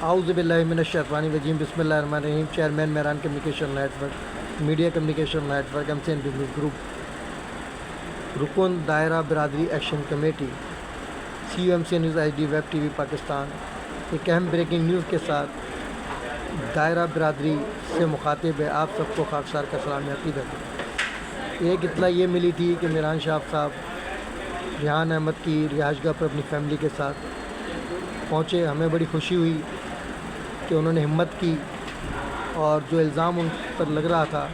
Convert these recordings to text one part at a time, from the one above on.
اعوذ باللہ من الشیطان الرجیم بسم اللہ الرحمن الرحیم۔ Chairman Mehran communication network, media communication network, M C N business group, رکن دائرہ برادری action committee, C U M C news H D web TV Pakistan, ایک اہم بریکنگ نیوز کے ساتھ دائرہ برادری سے مخاطب ہے آپ سب کو خاکسار کا سلام عقیدت ہے۔ ایک اطلاع یہ ملی تھی کہ میران شاہ صاحب ریحان احمد کی رہائش گاہ پر اپنی فیملی کے ساتھ پہنچے۔ ہمیں بڑی خوشی ہوئی کہ انہوں نے ہمت کی اور جو الزام ان پر لگ رہا تھا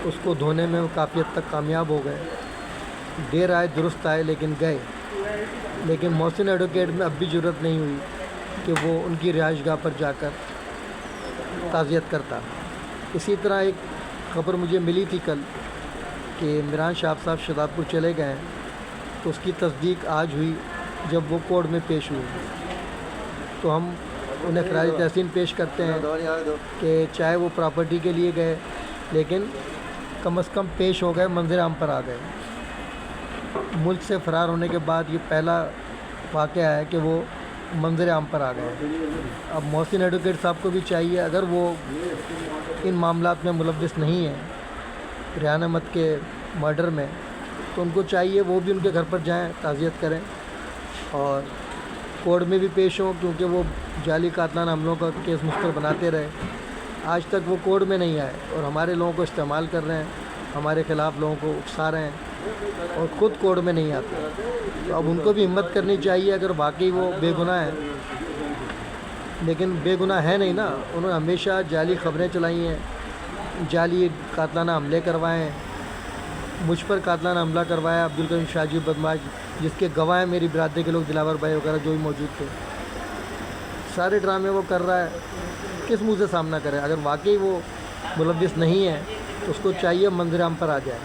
اس کو دھونے میں وہ کافی حد تک کامیاب ہو گئے۔ دیر آئے درست آئے لیکن گئے، لیکن محسن ایڈوکیٹ میں اب بھی جرأت نہیں ہوئی کہ وہ ان کی رہائش گاہ پر جا کر تعزیت کرتا۔ اسی طرح ایک خبر مجھے ملی تھی کل کہ میران شاہ صاحب شہزاد پور چلے گئے ہیں، تو اس کی تصدیق آج ہوئی جب وہ کورٹ میں پیش ہوئے۔ تو ہم انہیں خراج تحسین پیش کرتے ہیں کہ چاہے وہ پراپرٹی کے لیے گئے لیکن کم از کم پیش ہو گئے، منظر عام پر آ گئے۔ ملک سے فرار ہونے کے بعد یہ پہلا واقعہ ہے کہ وہ منظر عام پر آ گئے۔ اب محسن ایڈوکیٹ صاحب کو بھی چاہیے، اگر وہ ان معاملات میں ملوث نہیں ہیں ریحان احمد کے مرڈر میں، تو ان کو چاہیے وہ بھی ان کے گھر پر جائیں، تعزیت کریں اور کورٹ میں بھی پیش ہوں، کیونکہ وہ جعلی قاتلانہ حملوں کا کیس مستر بناتے رہے۔ آج تک وہ کورٹ میں نہیں آئے اور ہمارے لوگوں کو استعمال کر رہے ہیں، ہمارے خلاف لوگوں کو اکسا رہے ہیں اور خود کورٹ میں نہیں آتے۔ تو اب ان کو بھی ہمت کرنی چاہیے، اگر واقعی وہ بے گناہ ہیں، لیکن بے گناہ ہے نہیں نا، انہوں نے ہمیشہ جعلی خبریں چلائی ہیں، جعلی قاتلانہ حملے کروائے ہیں۔ مجھ پر قاتلانہ حملہ کروایا عبدالکریم شاہ جی بدماش، جس کے گواہ ہیں میری برادری کے لوگ، دلاور بھائی وغیرہ جو بھی موجود تھے۔ سارے ڈرامے وہ کر رہا ہے، کس منہ سے سامنا کرے؟ اگر واقعی وہ ملوث نہیں ہے تو اس کو چاہیے منظر عام پر آ جائے۔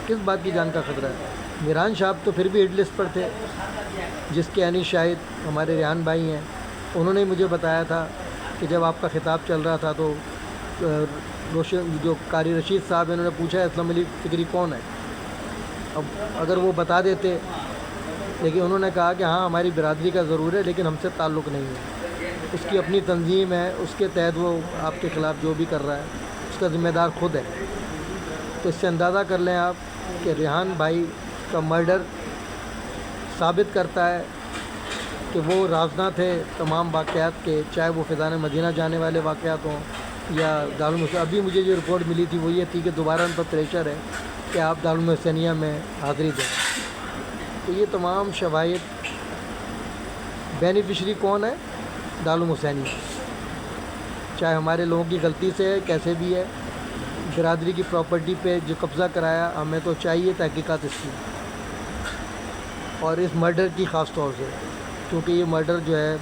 کس بات کی جان کا خطرہ ہے؟ میران شاہ تو پھر بھی ہٹ لسٹ پر تھے، جس کے عینی شاہد ہمارے ریحان بھائی ہیں۔ انہوں نے مجھے بتایا تھا کہ جب آپ کا خطاب چل رہا تھا تو جو قاری رشید صاحب ہیں، انہوں نے پوچھا اسلم علی فکری کون ہے؟ اب اگر وہ بتا دیتے، لیکن انہوں نے کہا کہ ہاں ہماری برادری کا ضرور ہے لیکن ہم سے تعلق نہیں ہے، اس کی اپنی تنظیم ہے، اس کے تحت وہ آپ کے خلاف جو بھی کر رہا ہے اس کا ذمہ دار خود ہے۔ تو اس سے اندازہ کر لیں آپ کہ ریحان بھائی کا مرڈر ثابت کرتا ہے کہ وہ رازداں تھے تمام واقعات کے، چاہے وہ فیضان مدینہ جانے والے واقعات ہوں یا دارالمحسن۔ ابھی مجھے جو رپورٹ ملی تھی وہ یہ تھی کہ دوبارہ ان پر پریشر ہے کہ آپ دارالمحسنیہ میں حاضری دیں۔ تو یہ تمام شواہد، بینیفیشری کون ہے؟ دارالمحسنیہ، چاہے ہمارے لوگوں کی غلطی سے ہے، کیسے بھی ہے، برادری کی پراپرٹی پہ جو قبضہ کرایا، ہمیں تو چاہیے تحقیقات اس کی، اور اس مرڈر کی خاص طور سے، کیونکہ یہ مرڈر جو ہے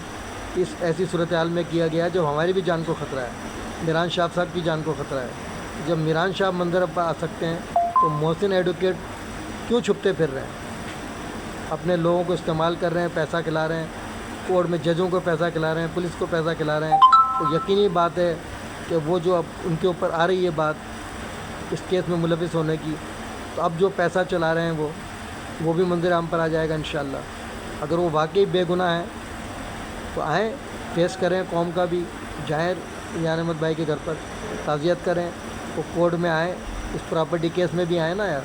اس ایسی صورتحال میں کیا گیا ہے جب ہماری بھی جان کو خطرہ ہے، میران شاہ صاحب کی جان کو خطرہ ہے۔ جب میران شاہ منظر پر آ سکتے ہیں تو محسن ایڈوکیٹ کیوں چھپتے پھر رہے ہیں؟ اپنے لوگوں کو استعمال کر رہے ہیں، پیسہ کھلا رہے ہیں، کورٹ میں ججوں کو پیسہ کھلا رہے ہیں، پولیس کو پیسہ کھلا رہے ہیں۔ تو یقینی بات ہے کہ وہ جو اب ان کے اوپر آ رہی ہے بات اس کیس میں ملوث ہونے کی، تو اب جو پیسہ چلا رہے ہیں وہ بھی منظر عام پر آ جائے گا انشاءاللہ۔ اگر وہ واقعی بے گناہ ہیں تو آئیں، فیس کریں، قوم کا بھی جائیں، ریحان احمد بھائی کے گھر پر تعزیت کریں، وہ کورٹ میں آئیں، اس پراپرٹی کیس میں بھی آئیں نا یار،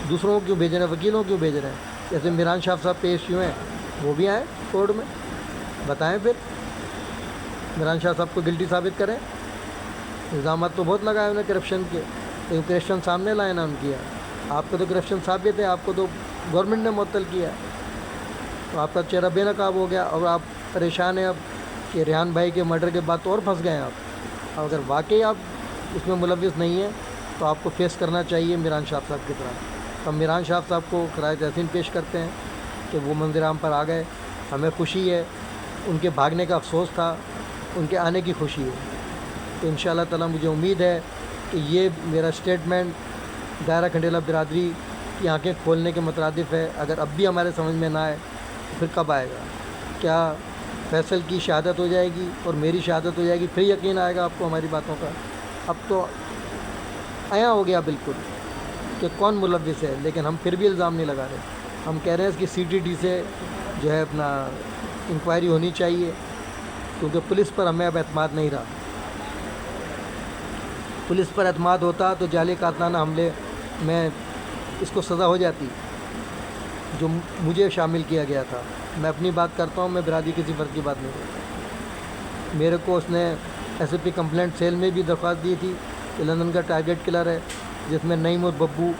دوسروں کو کیوں بھیج رہے ہیں، وکیلوں کیوں بھیج رہے ہیں؟ جیسے میران شاہ صاحب پیش ہوئے ہیں، وہ بھی آئیں کورٹ میں، بتائیں پھر میران شاہ صاحب کو گلٹی ثابت کریں۔ الزامات تو بہت لگائے انہیں کرپشن کے، لیکن کرپشن سامنے لائے نا ان کی۔ آپ کو تو کرپشن ثابت ہے، آپ کو تو گورنمنٹ نے معطل کیا ہے، تو آپ کا چہرہ بے نقاب ہو گیا اور آپ پریشان ہیں اب کہ ریحان بھائی کے مرڈر کے بعد تو اور پھنس گئے ہیں آپ۔ اگر واقعی آپ اس میں ملوث نہیں ہیں تو آپ کو فیس کرنا چاہیے میران شاہ صاحب کی طرح۔ ہم میران شاہ صاحب کو خراج تحسین پیش کرتے ہیں کہ وہ منظر عام پر آ گئے، ہمیں خوشی ہے، ان کے بھاگنے کا افسوس تھا، ان کے آنے کی خوشی ہے۔ تو انشاءاللہ تعالیٰ مجھے امید ہے کہ یہ میرا اسٹیٹمنٹ دائرہ کھنڈیلا برادری کی آنکھیں کھولنے کے مترادف ہے۔ اگر اب بھی ہمارے سمجھ میں نہ آئے تو پھر کب آئے گا؟ کیا فیصل کی شہادت ہو جائے گی اور میری شہادت ہو جائے گی پھر یقین آئے گا آپ کو ہماری باتوں کا؟ اب تو عیاں ہو گیا بالکل کہ کون ملوث ہے، لیکن ہم پھر بھی الزام نہیں لگا رہے۔ ہم کہہ رہے ہیں اس کی CTD سے جو ہے اپنا انکوائری ہونی چاہیے، کیونکہ پولیس پر ہمیں اب اعتماد نہیں رہا. پولیس پر اعتماد ہوتا تو جعلی قاتلانہ حملے میں اس کو سزا ہو جاتی جو مجھے شامل کیا گیا تھا. میں اپنی بات کرتا ہوں, میں برادری کسی فرد کی بات نہیں کرتا. میرے کو اس نے ایس پی کمپلینٹ سیل میں بھی درخواست دی تھی کہ لندن کا ٹارگیٹ کلر ہے, جس میں نعیم اور ببو,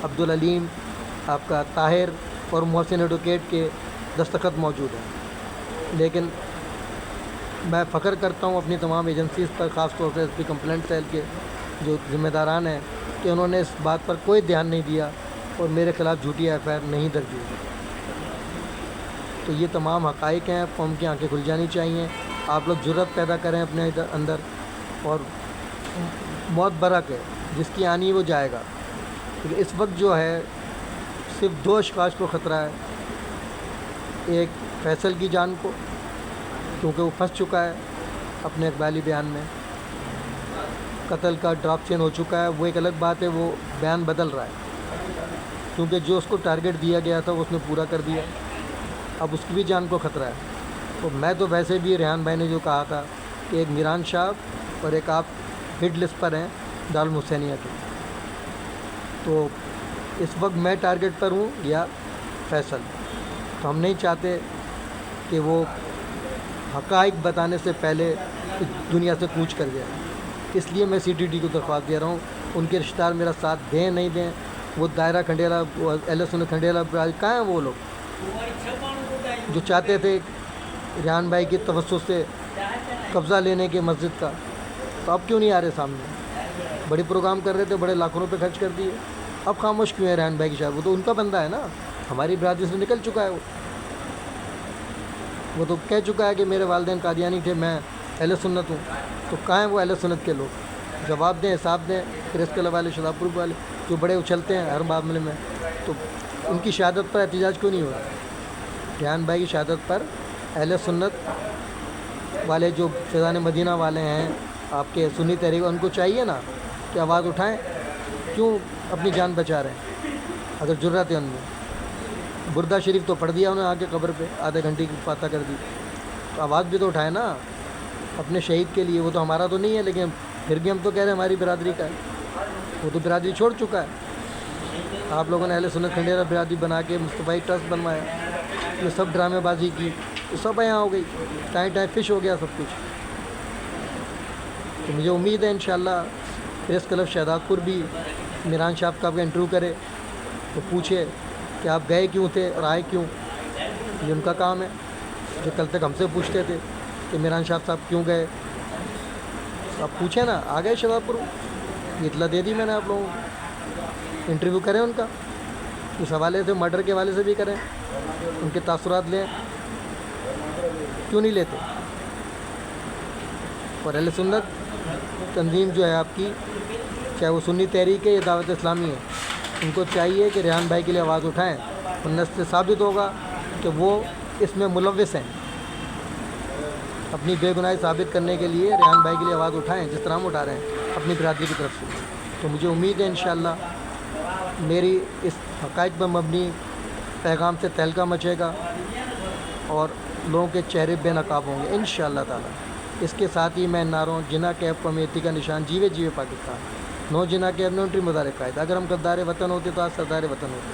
عبدالعلیم, آپ کا طاہر اور محسن ایڈوکیٹ کے دستخط موجود ہیں. لیکن میں فخر کرتا ہوں اپنی تمام ایجنسیز پر, خاص طور سے ایس پی کمپلینٹ سیل کے جو ذمہ داران ہیں, کہ انہوں نے اس بات پر کوئی دھیان نہیں دیا اور میرے خلاف جھوٹی ایف آئی آر نہیں درج ہوئی. تو یہ تمام حقائق ہیں, قوم کی آنکھیں کھل جانی چاہیے. آپ لوگ جرأت پیدا کریں اپنے اندر, اور موت برحق ہے, جس کی آنی وہ جائے گا. کیونکہ اس وقت جو ہے صرف 2 اشخاص کو خطرہ ہے. ایک فیصل کی جان کو, کیونکہ وہ پھنس چکا ہے اپنے اقبالی بیان میں, قتل کا ڈراپ چین ہو چکا ہے. وہ ایک الگ بات ہے, وہ بیان بدل رہا ہے, کیونکہ جو اس کو ٹارگیٹ دیا گیا تھا وہ اس نے پورا کر دیا. اب اس کی بھی جان کو خطرہ ہے. تو میں تو ویسے بھی ریحان بھائی نے جو کہا تھا کہ ایک میران شاہ اور ایک آپ ہٹ لسٹ پر ہیں دارالحسینیہ کے, تو اس وقت میں ٹارگیٹ پر ہوں یا فیصل. تو ہم نہیں چاہتے کہ وہ حقائق بتانے سے پہلے دنیا سے کوچ کر جائے. اس لیے میں CTD کو درخواست دے رہا ہوں, ان کے رشتہ دار میرا ساتھ دیں نہیں دیں. وہ دائرہ کھنڈیلا, اہل سنت کھنڈیلا کہاں ہیں وہ لوگ جو چاہتے تھے ریحان بھائی کی توسط سے قبضہ لینے کے مسجد کا؟ تو اب کیوں نہیں آ رہے سامنے؟ بڑے پروگرام کر رہے تھے, بڑے لاکھوں روپے خرچ کر دیے, اب خاموش کیوں ہے ریحان بھائی کی شاید؟ وہ تو ان کا بندہ ہے نا, ہماری برادری سے نکل چکا ہے. وہ تو کہہ چکا ہے کہ میرے والدین قادیانی تھے, میں اہل سنت ہوں. تو کہاں ہیں وہ اہل سنت کے لوگ؟ جواب دیں, حساب دیں. پھر اس کلب والے, شاداب پور والے جو بڑے اچھلتے ہیں ہر معاملے میں, تو ان کی شہادت پر احتجاج کیوں نہیں ہو رہا؟ ریحان بھائی کی شہادت پر اہل سنت والے جو فیضان مدینہ والے ہیں, آپ کے سنی تحریک, ان کو چاہیے نا کہ آواز اٹھائیں. کیوں اپنی جان بچا رہے ہیں اگر جرأت ہے ان میں؟ بردہ شریف تو پڑھ دیا انہوں نے آ کے قبر پہ, آدھے گھنٹے کی فاتحہ کر دی. تو آواز بھی تو اٹھائیں نا اپنے شہید کے لیے. وہ تو ہمارا تو نہیں ہے, لیکن پھر بھی ہم تو کہہ رہے ہیں ہماری برادری کا ہے. وہ تو برادری چھوڑ چکا ہے. آپ لوگوں نے اہل سنت کھنڈیرا برادری بنا کے مصطفی ٹرسٹ بنوایا, یہ سب ڈرامے بازی کی, یہ سب یہاں ہو گئی, ٹائم فش ہو گیا سب کچھ. تو مجھے امید ہے انشاءاللہ پریس کلب شہداد پور بھی میران شاہ کا انٹرویو کرے تو پوچھے کہ آپ گئے کیوں تھے اور آئے کیوں. یہ ان کا کام ہے, جو کل تک ہم سے پوچھتے تھے کہ میران شاہ صاحب کیوں گئے. آپ پوچھیں نا, آ گئے شہداد پور, یہ اطلاع دے دی میں نے آپ لوگوں کو. انٹرویو کریں ان کا, اس حوالے سے, مرڈر کے حوالے سے بھی کریں, ان کے تاثرات لیں. کیوں نہیں لیتے؟ اور اہل سنت تنظیم جو ہے آپ کی, چاہے وہ سنی تحریک ہے یا دعوت اسلامی ہے, ان کو چاہیے کہ ریحان بھائی کے لیے آواز اٹھائیں. ان سے ثابت ہوگا کہ وہ اس میں ملوث ہیں. اپنی بے گناہی ثابت کرنے کے لیے ریحان بھائی کے لیے آواز اٹھائیں, جس طرح ہم اٹھا رہے ہیں اپنی برادری کی طرف سے. تو مجھے امید ہے انشاءاللہ میری اس حقائق پر مبنی پیغام سے تہلکہ مچے گا اور لوگوں کے چہرے بے نقاب ہوں گے انشاءاللہ تعالی. اس کے ساتھ ہی میں نعروں جنا کیب کمیٹی کا نشان جیوے جیوے پاکستان, نو جنا کیب نوٹری مدار قائد. اگر ہم غدار وطن ہوتے تو آج سردار وطن ہوتے.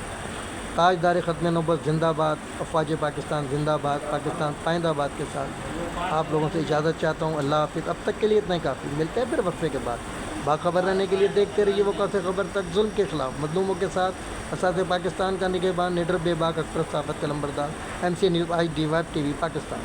تاجدار ختم نوبت زندہ باد, افواج پاکستان زندہ باد, پاکستان پائندہ باد کے ساتھ آپ لوگوں سے اجازت چاہتا ہوں. اللہ حافظ. اب تک کے لیے اتنا ہی کافی. ملتے ہیں پھر وقفے کے بعد. باخبر رہنے کے لیے دیکھتے رہیے وقت خبر تک. ظلم کے خلاف مظلوموں کے ساتھ اساتذہ پاکستان کا نگہبان, نیڈر بے باک اکثر صحافت کا لمبردار, MC news, IDY TV Pakistan.